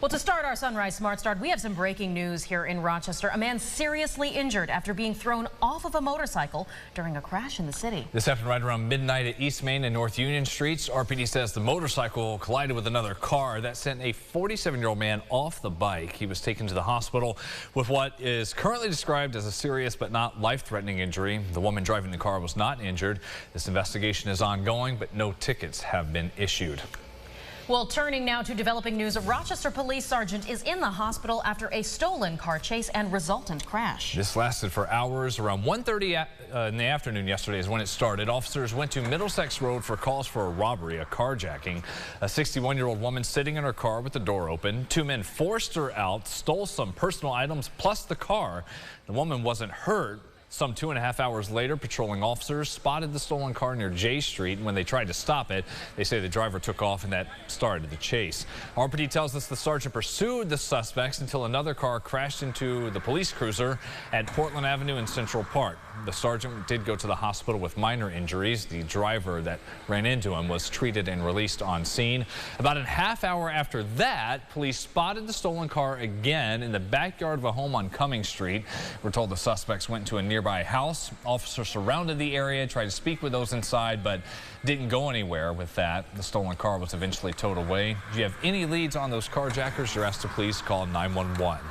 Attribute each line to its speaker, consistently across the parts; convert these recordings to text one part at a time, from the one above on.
Speaker 1: Well, to start our Sunrise Smart Start, we have some breaking news here in Rochester. A man seriously injured after being thrown off of a motorcycle during a crash in the city.
Speaker 2: This happened right around midnight at East Main and North Union Streets. RPD says the motorcycle collided with another car that sent a 47-year-old man off the bike. He was taken to the hospital with what is currently described as a serious but not life-threatening injury. The woman driving the car was not injured. This investigation is ongoing, but no tickets have been issued.
Speaker 1: Well, turning now to developing news, a Rochester police sergeant is in the hospital after a stolen car chase and resultant crash.
Speaker 2: This lasted for hours. Around 1:30 in the afternoon yesterday is when it started. Officers went to Middlesex Road for calls for a robbery, a carjacking. A 61-year-old woman sitting in her car with the door open. Two men forced her out, stole some personal items plus the car. The woman wasn't hurt. Some 2.5 hours later, patrolling officers spotted the stolen car near J Street, and when they tried to stop it, they say the driver took off and that started the chase. RPD tells us the sergeant pursued the suspects until another car crashed into the police cruiser at Portland Avenue in Central Park. The sergeant did go to the hospital with minor injuries. The driver that ran into him was treated and released on scene. About a half hour after that, police spotted the stolen car again in the backyard of a home on Cumming Street. We're told the suspects went to a nearby house. Officers surrounded the area, tried to speak with those inside, but didn't go anywhere with that. The stolen car was eventually towed away. If you have any leads on those carjackers, you're asked to please call 911.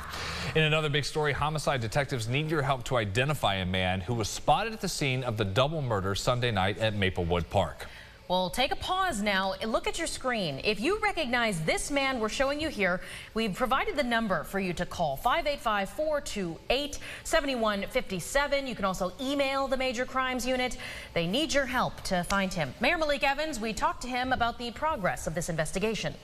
Speaker 2: In another big story, homicide detectives need your help to identify a man who was spotted at the scene of the double murder Sunday night at Maplewood Park.
Speaker 1: Well, take a pause now and look at your screen. If you recognize this man we're showing you here, we've provided the number for you to call, 585-428-7157. You can also email the Major Crimes Unit. They need your help to find him. Mayor Malik Evans, we talked to him about the progress of this investigation.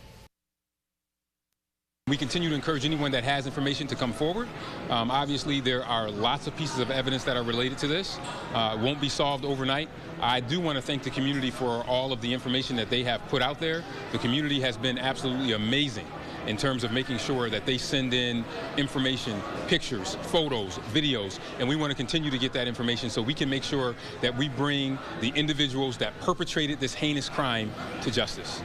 Speaker 3: We continue to encourage anyone that has information to come forward. Obviously, there are lots of pieces of evidence that are related to this. It won't be solved overnight. I do want to thank the community for all of the information that they have put out there. The community has been absolutely amazing in terms of making sure that they send in information, pictures, photos, videos, and we want to continue to get that information so we can make sure that we bring the individuals that perpetrated this heinous crime to justice.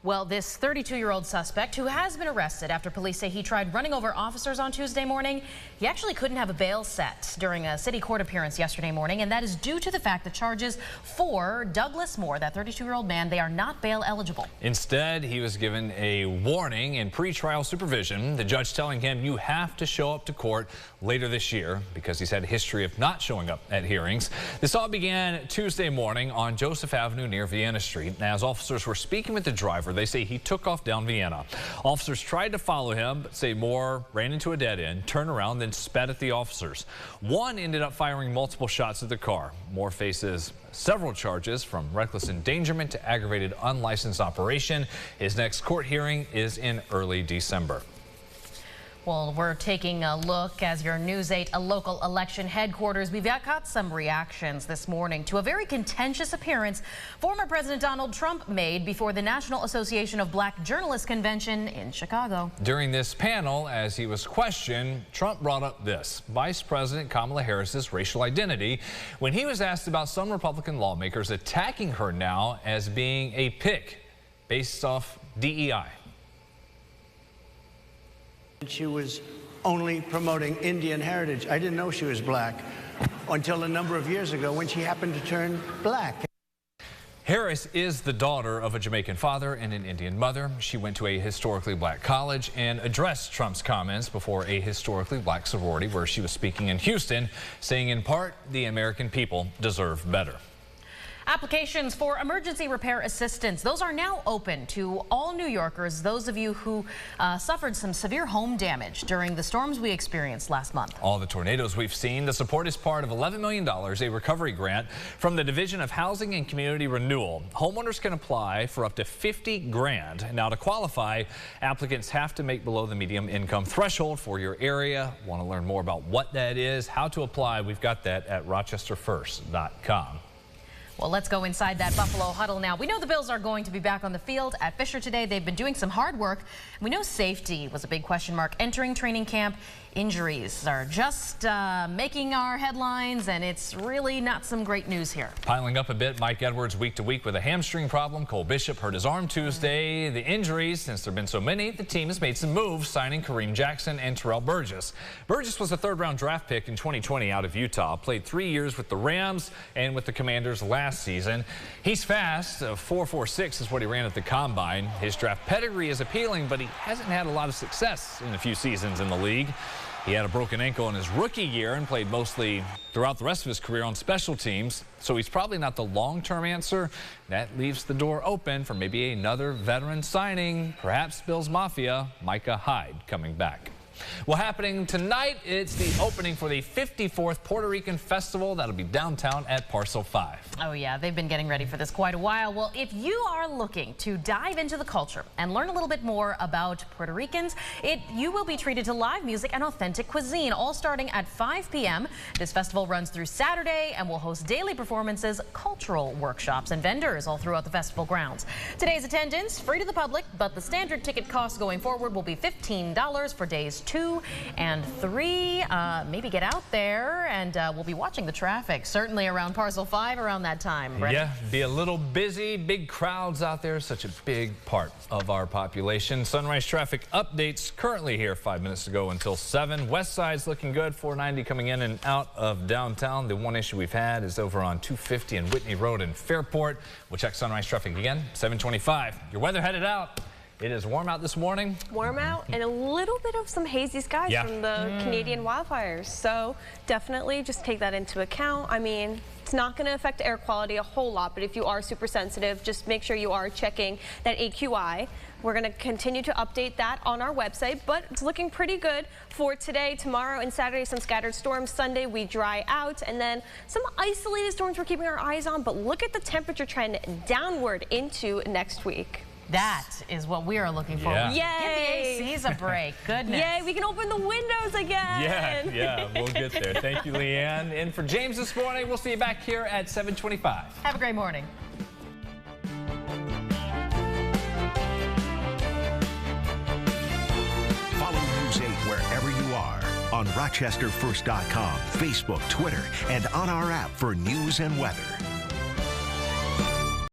Speaker 1: Well, this 32-year-old suspect who has been arrested after police say he tried running over officers on Tuesday morning, he actually couldn't have a bail set during a city court appearance yesterday morning, and that is due to the fact that charges for Douglas Moore, that 32-year-old man, they are not bail eligible.
Speaker 2: Instead, he was given a warning in pretrial supervision. The judge telling him you have to show up to court later this year because he's had a history of not showing up at hearings. This all began Tuesday morning on Joseph Avenue near Vienna Street. As officers were speaking with the driver, they say he took off down Vienna. Officers tried to follow him, but say Moore ran into a dead end, turned around, then spat at the officers. One ended up firing multiple shots at the car. Moore faces several charges from reckless endangerment to aggravated unlicensed operation. His next court hearing is in early December.
Speaker 1: Well, we're taking a look as your News 8, a local election headquarters. We've got some reactions this morning to a very contentious appearance former President Donald Trump made before the National Association of Black Journalists Convention in Chicago.
Speaker 2: During this panel, as he was questioned, Trump brought up this, Vice President Kamala Harris's racial identity, when he was asked about some Republican lawmakers attacking her now as being a pick based off DEI.
Speaker 4: She was only promoting Indian heritage. I didn't know she was black until a number of years ago when she happened to turn black.
Speaker 2: Harris is the daughter of a Jamaican father and an Indian mother. She went to a historically black college and addressed Trump's comments before a historically black sorority where she was speaking in Houston, saying in part, the American people deserve better.
Speaker 1: Applications for emergency repair assistance, those are now open to all New Yorkers, those of you who suffered some severe home damage during the storms we experienced last month.
Speaker 2: All the tornadoes we've seen. The support is part of $11 million, a recovery grant from the Division of Housing and Community Renewal. Homeowners can apply for up to $50 grand. Now, to qualify, applicants have to make below the medium income threshold for your area. Want to learn more about what that is, how to apply? We've got that at rochesterfirst.com.
Speaker 1: Well, let's go inside that Buffalo huddle now. We know the Bills are going to be back on the field at Fisher today. They've been doing some hard work. We know safety was a big question mark entering training camp. Injuries are just making our headlines, and it's really not some great news here.
Speaker 2: Piling up a bit, Mike Edwards week to week with a hamstring problem. Cole Bishop hurt his arm Tuesday. The injuries, since there have been so many, the team has made some moves, signing Kareem Jackson and Terrell Burgess. Burgess was a third-round draft pick in 2020 out of Utah. Played 3 years with the Rams and with the Commanders last season. He's fast. 4.46 is what he ran at the Combine. His draft pedigree is appealing, but he hasn't had a lot of success in a few seasons in the league. He had a broken ankle in his rookie year and played mostly throughout the rest of his career on special teams, so he's probably not the long-term answer. That leaves the door open for maybe another veteran signing, perhaps Bills Mafia, Micah Hyde, coming back. Well, happening tonight, it's the opening for the 54th Puerto Rican Festival. That'll be downtown at Parcel 5.
Speaker 1: Oh, yeah, they've been getting ready for this quite a while. Well, if you are looking to dive into the culture and learn a little bit more about Puerto Ricans, you will be treated to live music and authentic cuisine, all starting at 5 p.m. This festival runs through Saturday and will host daily performances, cultural workshops, and vendors all throughout the festival grounds. Today's attendance, free to the public, but the standard ticket cost going forward will be $15 for days 2 and 3. Maybe get out there, and we'll be watching the traffic, certainly around Parcel 5 around that time. Brett.
Speaker 2: Yeah, be a little busy. Big crowds out there, such a big part of our population. Sunrise traffic updates currently here 5 minutes ago until 7. West side's looking good, 490 coming in and out of downtown. The one issue we've had is over on 250 and Whitney Road in Fairport. We'll check sunrise traffic again, 725. Your weather headed out. It is warm out this morning.
Speaker 5: Warm out and a little bit of some hazy skies from the Canadian wildfires. So definitely just take that into account. I mean, it's not going to affect air quality a whole lot, but if you are super sensitive, just make sure you are checking that AQI. We're going to continue to update that on our website, but it's looking pretty good for today, tomorrow, and Saturday. Some scattered storms. Sunday, we dry out, and then some isolated storms we're keeping our eyes on. But look at the temperature trend downward into next week.
Speaker 1: That is what we are looking for.
Speaker 2: Yeah.
Speaker 5: Yay!
Speaker 1: Give the ACs a break. Goodness.
Speaker 5: Yay, we can open the windows again.
Speaker 2: Yeah, we'll get there. Thank you, Leanne. And for James this morning, we'll see you back here at 7:25.
Speaker 1: Have a great morning.
Speaker 6: Follow News 8 wherever you are on RochesterFirst.com, Facebook, Twitter, and on our app for news and weather.